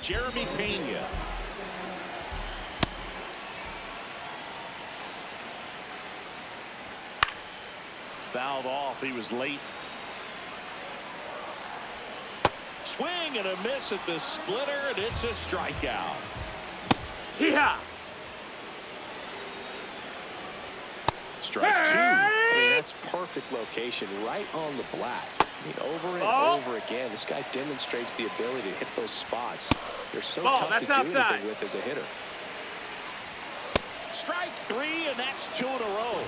Jeremy Pena. Fouled off. He was late. Swing and a miss at the splitter, and it's a strikeout. Yeah. Strike two. I mean, that's perfect location, right on the black. I mean, over and over again, this guy demonstrates the ability to hit those spots. They're so tough to do anything with as a hitter. Strike three, and that's 2 in a row.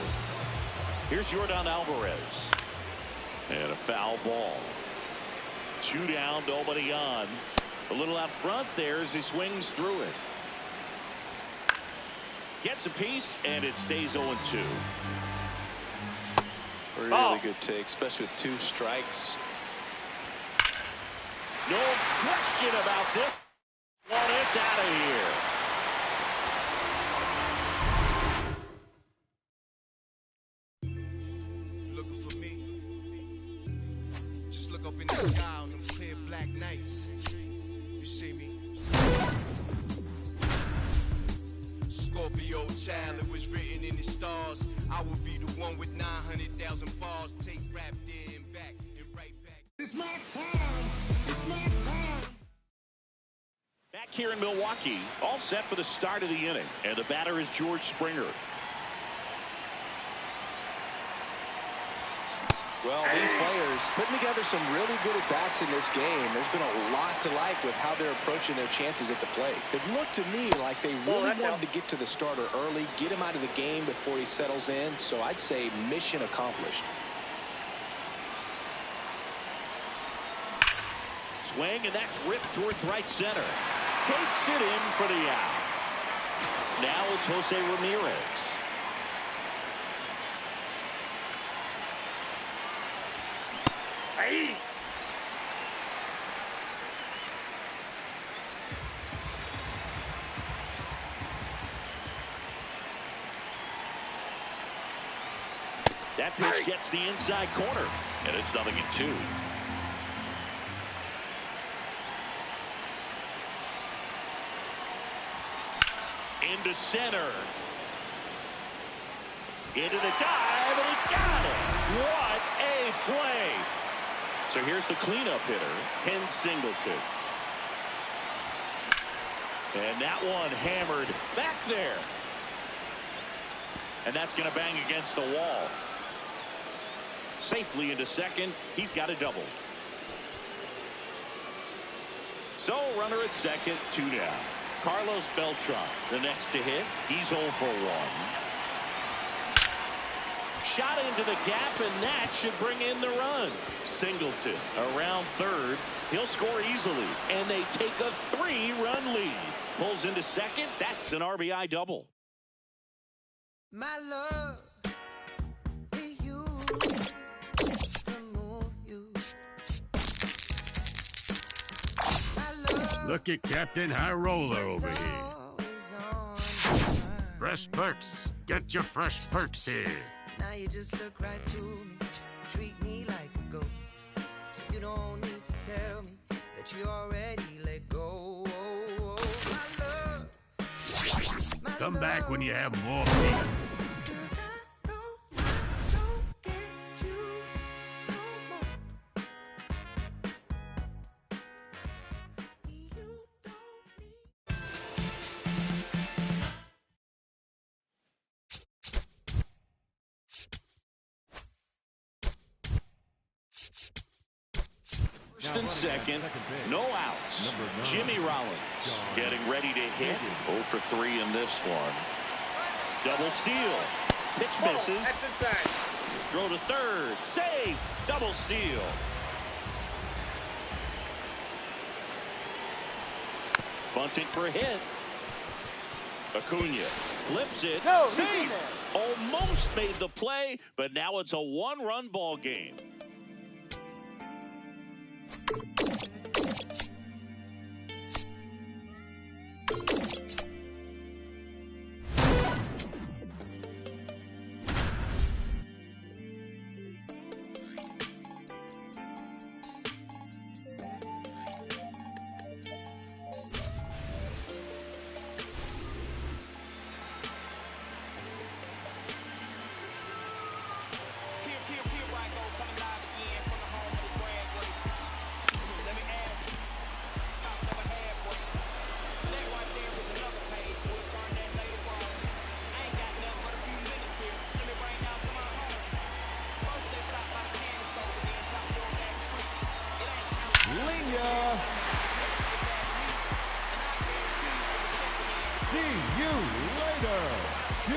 Here's Yordan Alvarez. And a foul ball. 2 down, nobody on. A little out front there as he swings through it. Gets a piece, and it stays 0-2. Really good take, especially with 2 strikes. No question about this. Well, it's out of here. Looking for me? Just look up in the sky on them clear black nights. You see me? Scorpio child, it was written in the stars. I will be the one with 900,000 bars. Take rap there and back and right back. It's my time. It's my time. Back here in Milwaukee, all set for the start of the inning. And the batter is George Springer. Well, these players putting together some really good at-bats in this game. There's been a lot to like with how they're approaching their chances at the plate. It looked to me like they really wanted to get to the starter early, get him out of the game before he settles in. So I'd say mission accomplished. Swing, and that's ripped towards right center. Takes it in for the out. Now it's Jose Ramirez. Hey. That pitch gets the inside corner, and it's 0-2. Into center. Into the dive, and he got it. What a play. So here's the cleanup hitter, Ken Singleton. And that one hammered back there. And that's going to bang against the wall. Safely into second. He's got a double. So runner at second, 2 down. Carlos Beltran, the next to hit. He's 0 for 1. Shot into the gap, and that should bring in the run. Singleton around third. He'll score easily, and they take a 3-run lead. Pulls into second. That's an RBI double. My love, you to move you. Look at Captain High Roller over here. Fresh Perks. Get your Fresh Perks here. Now you just look right through me, treat me like a ghost. So you don't need to tell me that you already let go. My love, Come back when you have more peanuts. First and second, no outs. Jimmy Rollins getting ready to hit. 0 for 3 in this one. Double steal. Pitch misses. Throw to third. Save. Double steal. Bunting for a hit. Acuna flips it. Save. Almost made the play, but now it's a 1-run ball game.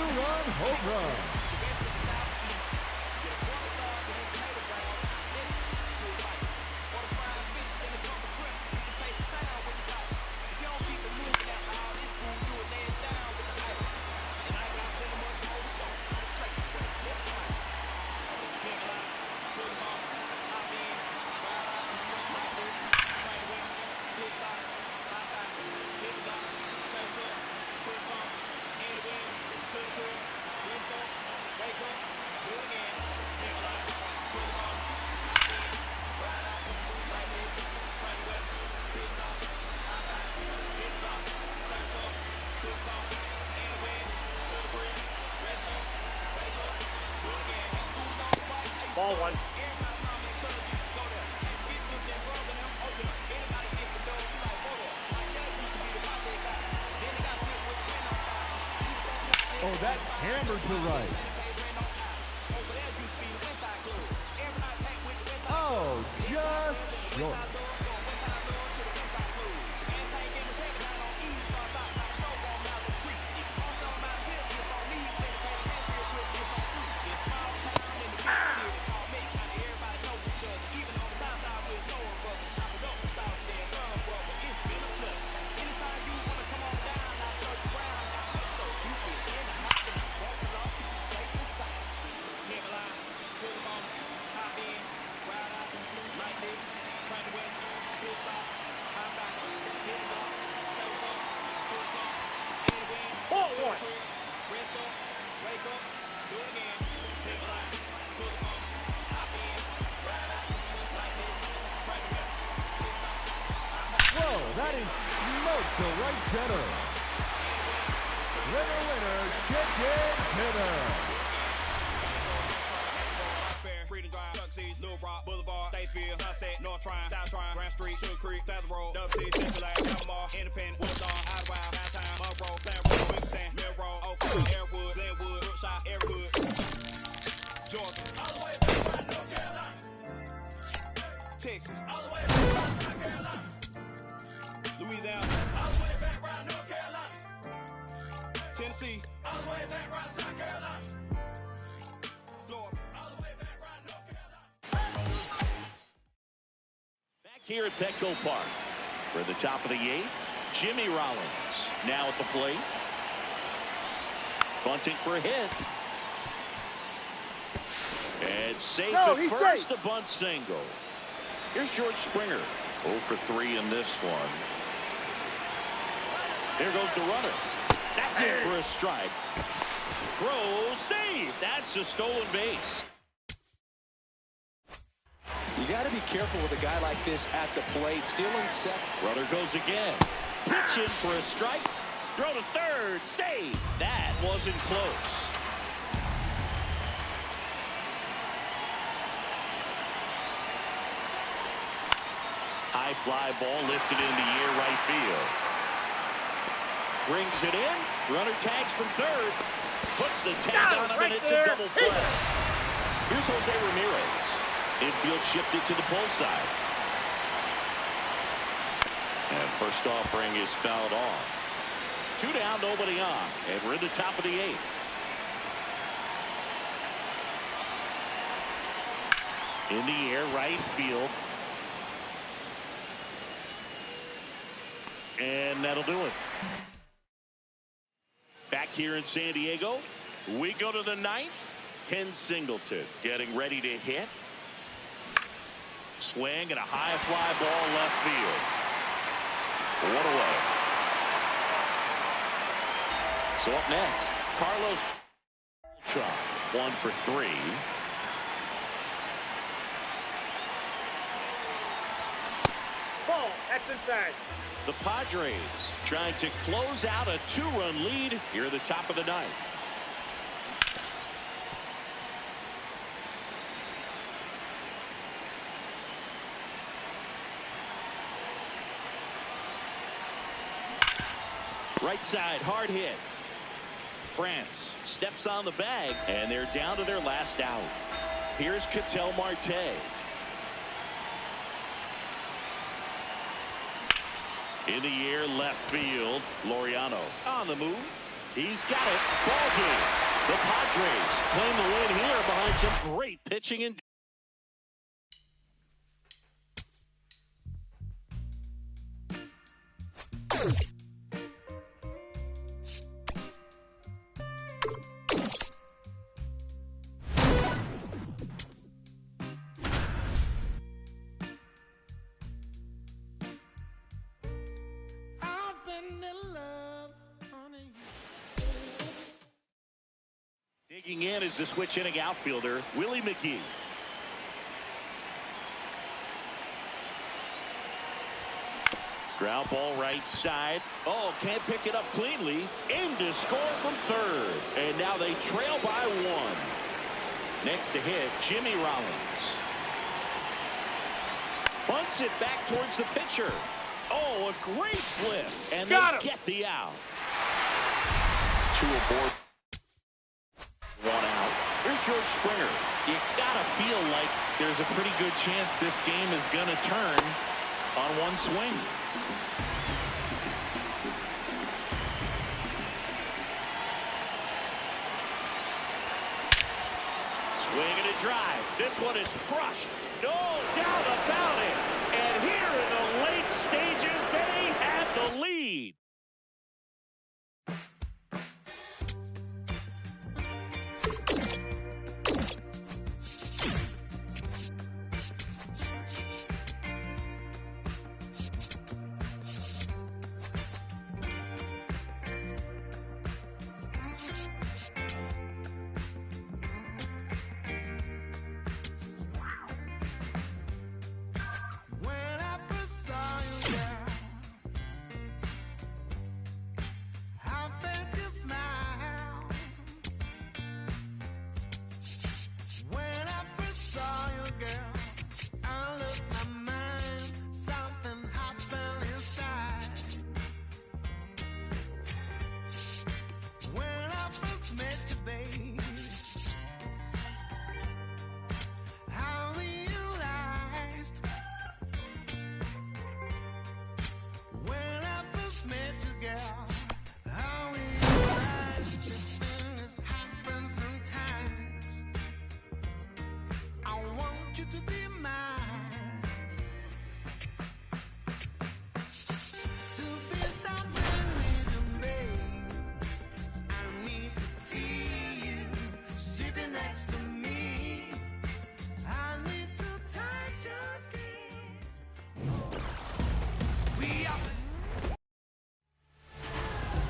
two-run home run. Ball one. Oh, that hammered to right. Oh, just short. Ball one. Whoa, that is smoked to right center. Winner, winner, chicken dinner. Freedom Drive, Chuck C's, Little Rock, Boulevard, Statesville, Sunset, North Trine, South Trine, Grand Street, Sugar Creek, Plaza Road, Dub City, Central Ave, Albemarle, Independent, Woodlawn, Idlewild, Downtown, Monroe, Clarence Road, Quicksand, Mill Road, Oakland, Airwood, Glenwood, Brookshire, Everwood, Georgia, all the way back around North Carolina, Texas, all the way back around South Carolina, Louisiana, all the way back around North Carolina, Tennessee, all the way back around South Carolina, Florida, all the way back around North Carolina. Back here at Petco Park for the top of the 8th, Jimmy Rollins now at the plate. Bunting for a hit. And safe at first, the bunt single. Here's George Springer. 0 for 3 in this one. There goes the runner. That's in for a strike. Throw, save. That's a stolen base. You got to be careful with a guy like this at the plate. Stealing set. Runner goes again. Pitch in for a strike. Throw to third. Save. That wasn't close. High fly ball lifted in the air right field. Brings it in. Runner tags from third. Puts the tag on him, and it's a double play. Here's Jose Ramirez. Infield shifted to the pull side. And first offering is fouled off. 2 down, nobody on. And we're in the top of the 8th. In the air, right field. And that'll do it. Back here in San Diego, we go to the 9th. Ken Singleton getting ready to hit. Swing and a high fly ball left field. 1 away. So up next, Carlos Beltran, 1 for 3. Ball, that's inside. The Padres trying to close out a 2-run lead here at the top of the 9th. Right side, hard hit. France steps on the bag, and they're down to their last out. Here's Ketel Marte. In the air, left field. Laureano on the move. He's got it. Ball game. The Padres claim the win here behind some great pitching and digging in is the switch inning outfielder, Willie McGee. Ground ball right side. Oh, can't pick it up cleanly. Aim to score from third. And now they trail by one. Next to hit, Jimmy Rollins. Bunts it back towards the pitcher. Oh, a great flip. And they get the out. Two aboard. One out. Here's George Springer. You gotta feel like there's a pretty good chance this game is gonna turn on one swing. Swing and a drive. This one is crushed. No doubt about it. And here in the late stages, they have the lead.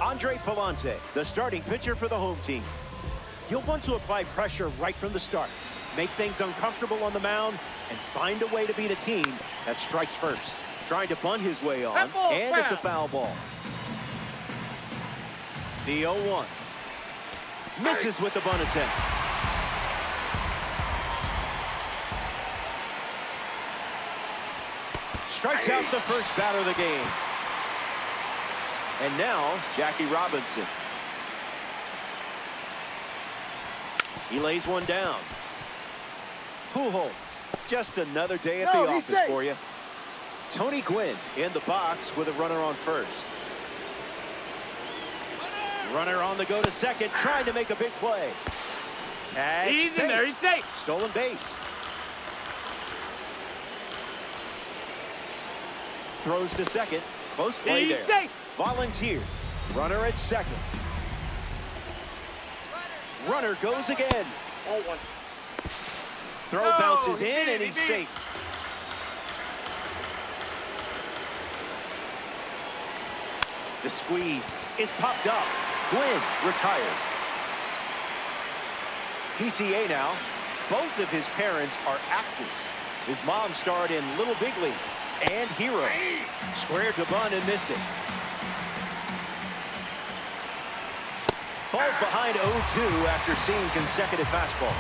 Andre Pallante, the starting pitcher for the home team. You'll want to apply pressure right from the start, make things uncomfortable on the mound, and find a way to beat a team that strikes first. Trying to bunt his way on, and it's a foul ball. The 0-1. Misses with the bunt attempt. Strikes out the first batter of the game. And now, Jackie Robinson. He lays one down. Pujols, just another day at the office for you. Tony Gwynn in the box with a runner on first. Runner on the go to second, trying to make a big play. Tag he's in there, he's safe. Stolen base. Throws to second. Close play there. Safe. Volunteers. Runner at second. Runner goes again. 0-1. Throw bounces in and he's safe. The squeeze is popped up. Gwynn retired. PCA now. Both of his parents are actors. His mom starred in Little Big League and Hero. Squared to bunt and missed it. Falls behind 0-2 after seeing consecutive fastballs.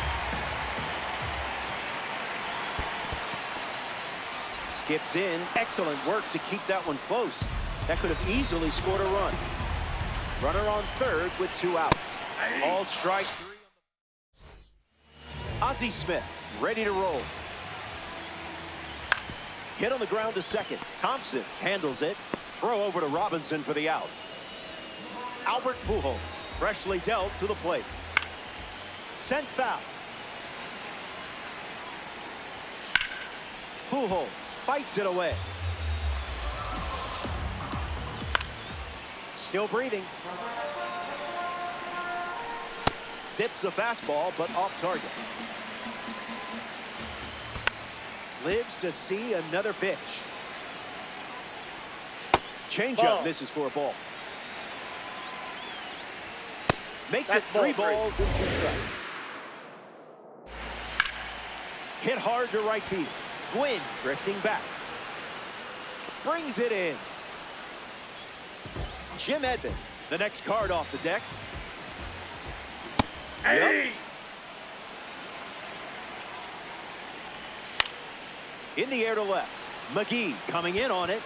Skips in. Excellent work to keep that one close. That could have easily scored a run. Runner on third with 2 outs. All strike 3. Ozzie Smith ready to roll. Hit on the ground to second. Thompson handles it. Throw over to Robinson for the out. Albert Pujols Freshly dealt to the plate. Sent foul. Pujols fights it away. Still breathing. Zips a fastball, but off target. Lives to see another pitch. Changeup misses for a ball. Makes it 3 balls with 2 strikes. Hit hard to right field. Gwynn drifting back. Brings it in. Jim Edmonds, the next card off the deck. Hey! Yep. In the air to left. McGee coming in on it.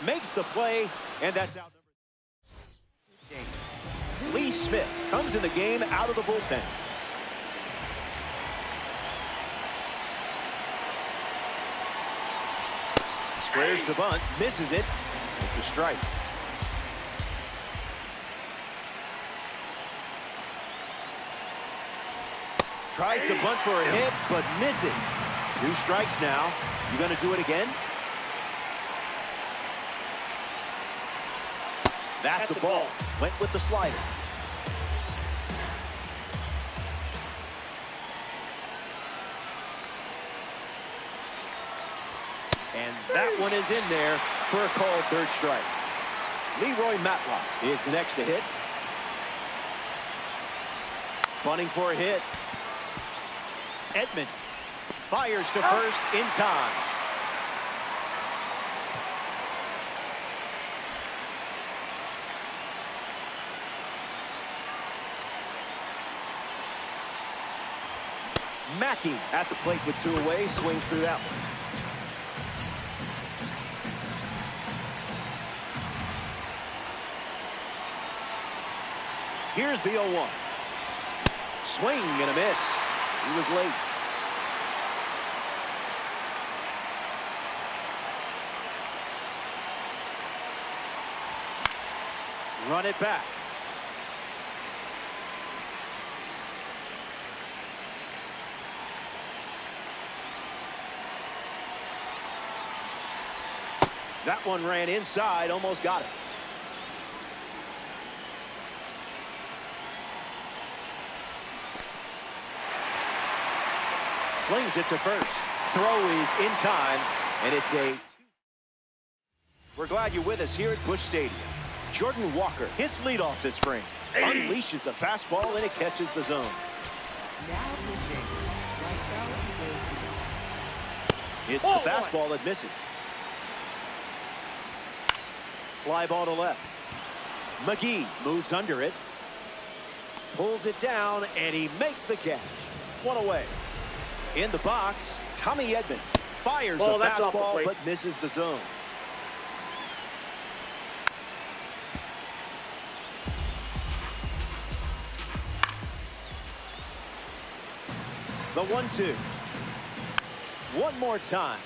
Makes the play, and that's out. Lee Smith comes in the game out of the bullpen. Squares to bunt, misses it. It's a strike. Tries to bunt for a hit, but misses. 2 strikes now. You going to do it again? That's a ball. Went with the slider. And that one is in there for a called 3rd strike. Leroy Matlock is the next to hit. Bunting for a hit. Edman fires to first in time. Mackey at the plate with 2 away, swings through that one. Here's the 0-1. Swing and a miss. He was late. Run it back. That one ran inside, almost got it. Slings it to first. Throw is in time, and it's a... We're glad you're with us here at Busch Stadium. Jordan Walker hits leadoff this frame. Unleashes a fastball, and it catches the zone. It's the fastball that misses. Fly ball to left. McGee moves under it. Pulls it down, and he makes the catch. 1 away. In the box, Tommy Edman fires a fastball, but misses the zone. The 1-2. One more time.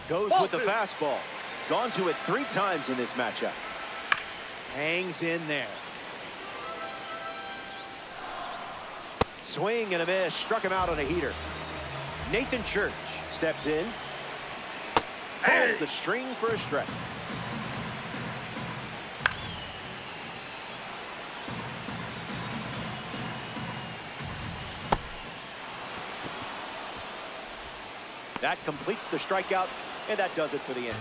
Goes with the fastball. Gone to it 3 times in this matchup. Hangs in there. Swing and a miss. Struck him out on a heater. Nathan Church steps in. Pulls the string for a strike. That completes the strikeout, and that does it for the end.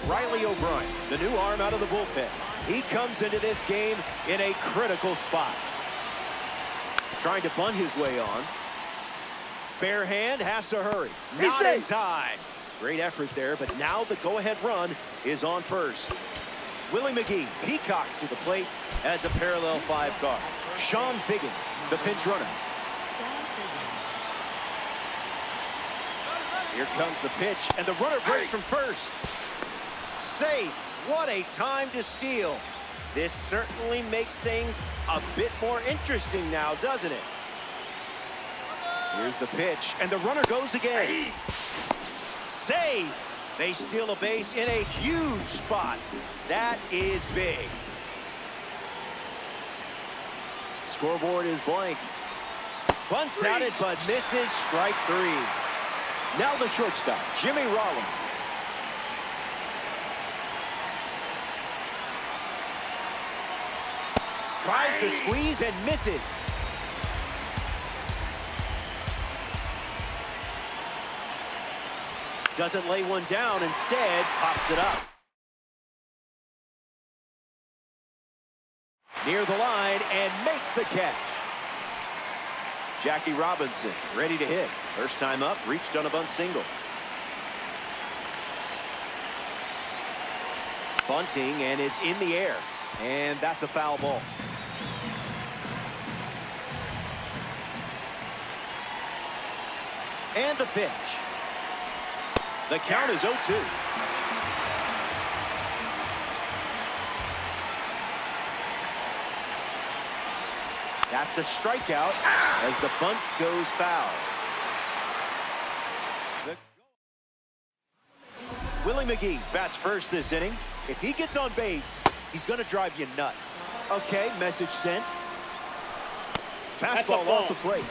Riley O'Brien, the new arm out of the bullpen. He comes into this game in a critical spot. Trying to bunt his way on. Bare hand, has to hurry. Not in time. Great effort there, but now the go-ahead run is on first. Willie McGee peacocks to the plate as a parallel 5 car. Sean Figgins, the pinch runner. Here comes the pitch, and the runner breaks from first. Safe. What a time to steal. This certainly makes things a bit more interesting now, doesn't it? Here's the pitch, and the runner goes again. Save. They steal a base in a huge spot. That is big. Scoreboard is blank. Bunts at it, but misses. Strike three. Now the shortstop, Jimmy Rollins. Tries to squeeze and misses. Doesn't lay one down, instead pops it up. Near the line and makes the catch. Jackie Robinson ready to hit. First time up, reached on a bunt single. Bunting, and it's in the air. And that's a foul ball. And the pitch. The count is 0-2. That's a strikeout as the bunt goes foul. Willie McGee bats first this inning. If he gets on base, he's going to drive you nuts. Okay, message sent. Fastball off the plate.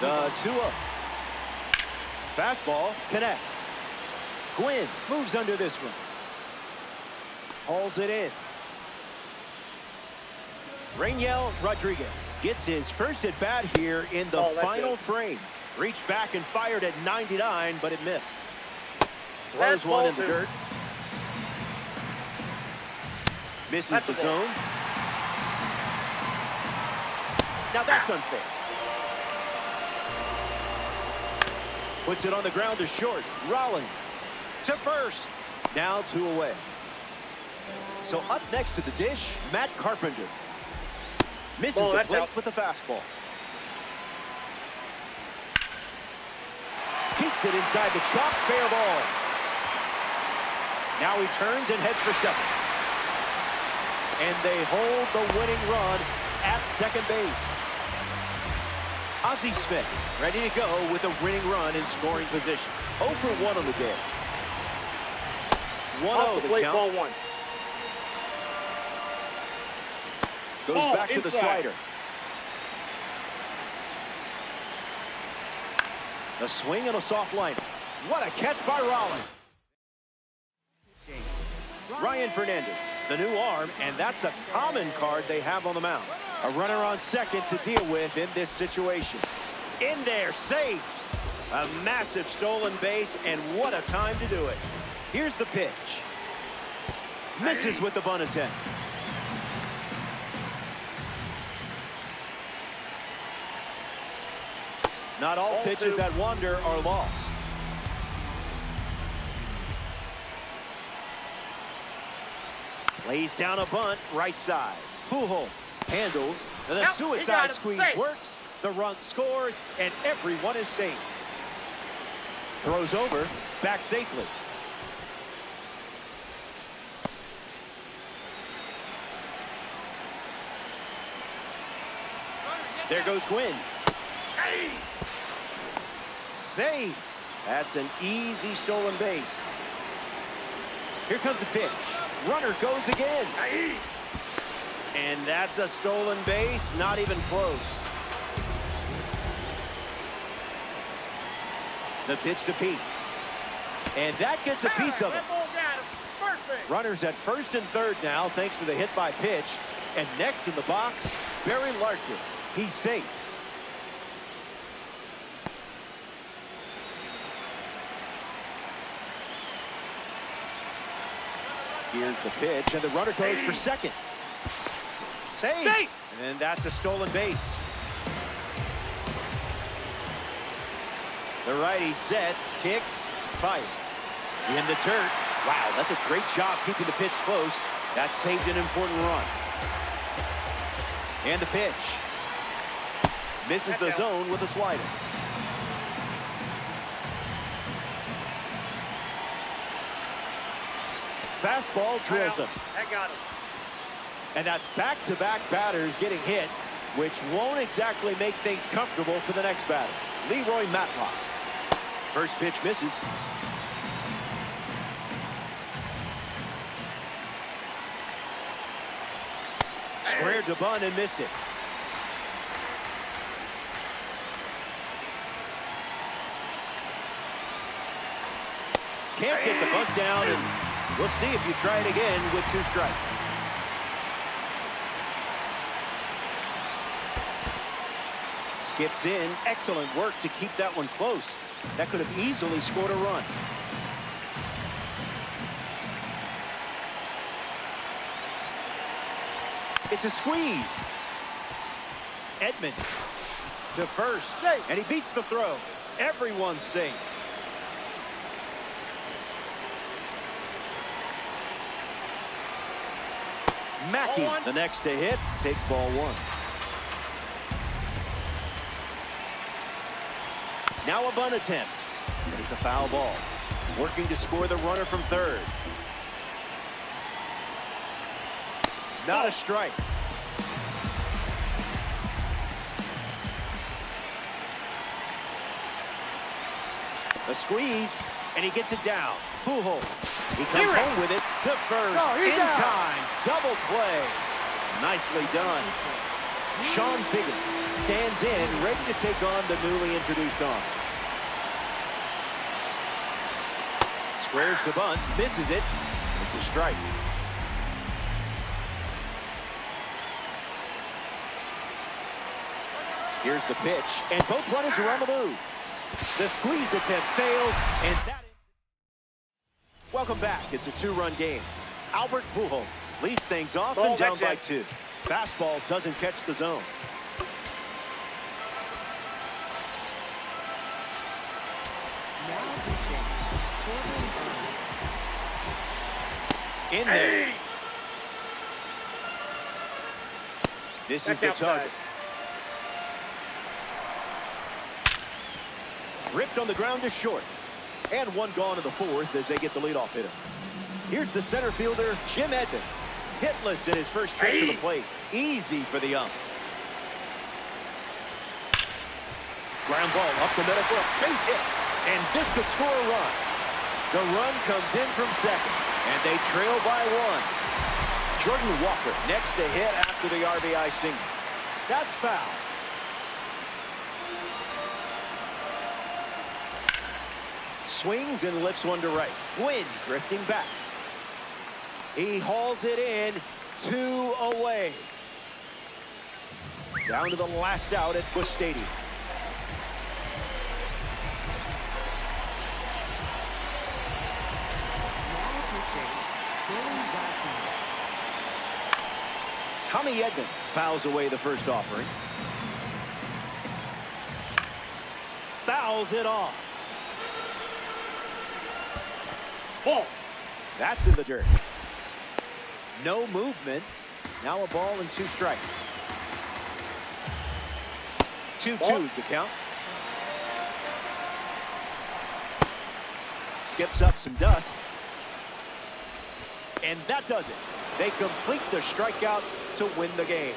The 2-0. Fastball connects. Gwynn moves under this one. Hauls it in. Rainiel Rodriguez gets his first at bat here in the final frame. Reached back and fired at 99, but it missed. Throws one in the dirt. Misses the zone. Now that's unfair. Puts it on the ground to short. Rollins to first. Now 2 away. So up next to the dish, Matt Carpenter. Misses the plate with the fastball. Keeps it inside the chalk, fair ball. Now he turns and heads for second. And they hold the winning run at second base. Ozzie Smith ready to go with a winning run in scoring position. 0 for 1 on the day. 1-0 the count. Ball one. Goes back to the slider. A swing and a soft liner. What a catch by Rollins. Ryan Fernandez, the new arm, and that's a common card they have on the mound. A runner on second to deal with in this situation. In there, safe. A massive stolen base, and what a time to do it. Here's the pitch. Misses with the bunt attempt. Not all pitches that wander are lost. Lays down a bunt, right side. Pujols handles, and the suicide squeeze works. The run scores, and everyone is safe. Throws over, back safely. There goes Gwynn. Safe. That's an easy stolen base. Here comes the pitch. Runner goes again. And that's a stolen base, not even close. The pitch to Pete. And that gets a piece of it. Runners at first and third now, thanks to the hit by pitch. And next in the box, Barry Larkin. He's safe. Here's the pitch, and the runner goes for second. Safe. And that's a stolen base. The righty sets, kicks, fires. In the dirt. Wow, that's a great job keeping the pitch close. That saved an important run. And the pitch. Misses the zone with a slider. Fastball drills him. That got him. And that's back-to-back batters getting hit. which won't exactly make things comfortable for the next batter. Leroy Matlock. First pitch misses. Squared to bunt and missed it. Can't get the bunt down, and we'll see if you try it again with 2 strikes. Skips in. Excellent work to keep that one close. That could have easily scored a run. It's a squeeze. Edman to first, and he beats the throw. Everyone's safe. Mackey, the next to hit, takes ball 1. Now a bunt attempt, but it's a foul ball. Working to score the runner from third. Not a strike. A squeeze, and he gets it down. Pujols. He comes home with it to first in time. Double play. Nicely done. Sean Biggin stands in, ready to take on the newly introduced arm. Squares to bunt, misses it. It's a strike. Here's the pitch, and both runners are on the move. The squeeze attempt fails, and that... Welcome back. It's a 2-run game. Albert Pujols leads things off and down by 2. Fastball doesn't catch the zone. In there. This is the target. Ripped on the ground to short. And 1 gone in the 4th as they get the leadoff hitter. Here's the center fielder, Jim Edmonds. Hitless in his first trip to the plate. Easy for the ump. Ground ball up the middle foot. Base hit. And this could score a run. The run comes in from second. And they trail by 1. Jordan Walker next to hit after the RBI single. That's foul. Swings and lifts one to right. Gwynn drifting back. He hauls it in. 2 away. Down to the last out at Busch Stadium. Tommy Edman fouls away the first offering. Fouls it off. Ball. That's in the dirt. No movement. Now a ball and 2 strikes. 2-2 is the count. Skips up some dust. And that does it. They complete the strikeout to win the game.